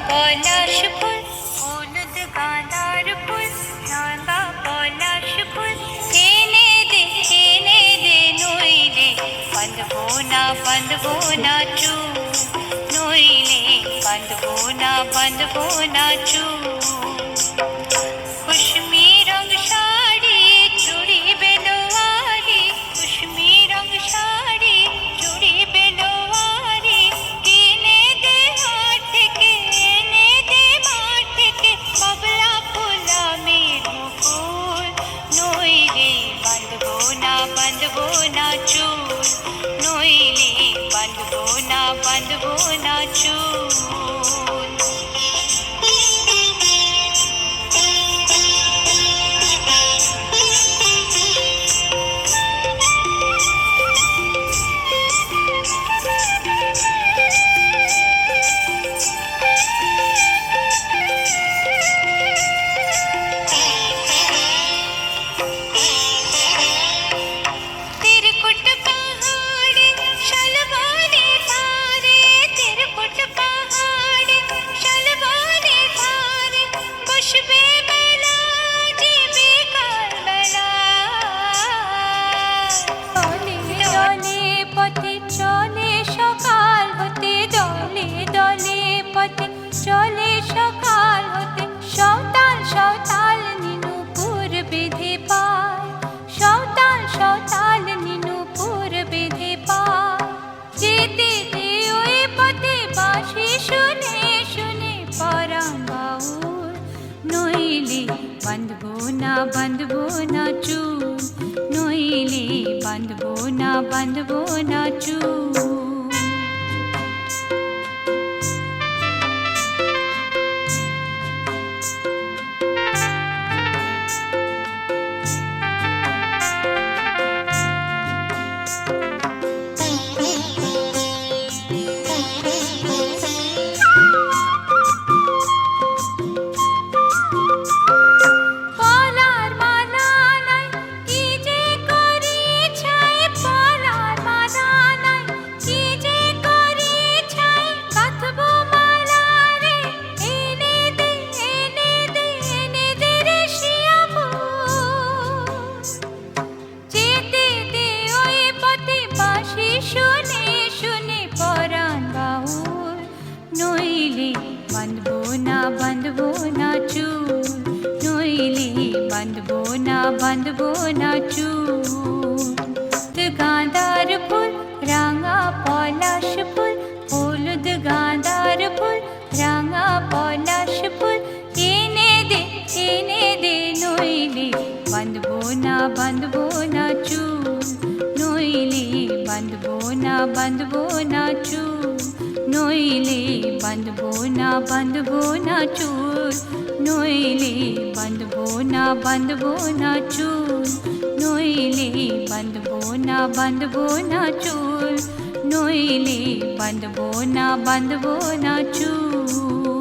পলাশ ফুল হলুদ গাঁদার ফুল রাঙা পলাশ ফুল এনে দে নইলে বাঁধবো না চুল নইলে বাঁধবো না চুল कुश्मी रंग साड़ी चूड़ी बेलोवारी कुश्मी रंग साड़ी चूड़ी बेलोवारी किने दे हाथ के एने दे माथ के बबला फूला मेरू फूल नोइले बांधबो ना चूल नोइले बांधबो ना चूल চলে সকাল হতে সওতাল নিনুপুর বেঁধে পায় সওতাল নিনুপুর বেঁধে পায় যেতে দে ওই পথে বাঁশি শুনে পরাণ বাউল নইলে বাঁধবো না চুল নইলে বাঁধবো না চুল বাঁধবো না চুল নইলে বাঁধবো না চুল গাঁদার ফুল রাঙা পলাশ ফুল হলুদ গাঁদার ফুল রাঙা পলাশ ফুল এনে দে নইলে বাঁধবো না চুল নইলে বাঁধবো না চুল নইলে বাঁধবো না চুল নইলে বাঁধবো না চুল নইলে বাঁধবো না চুল নইলে বাঁধবো না চুল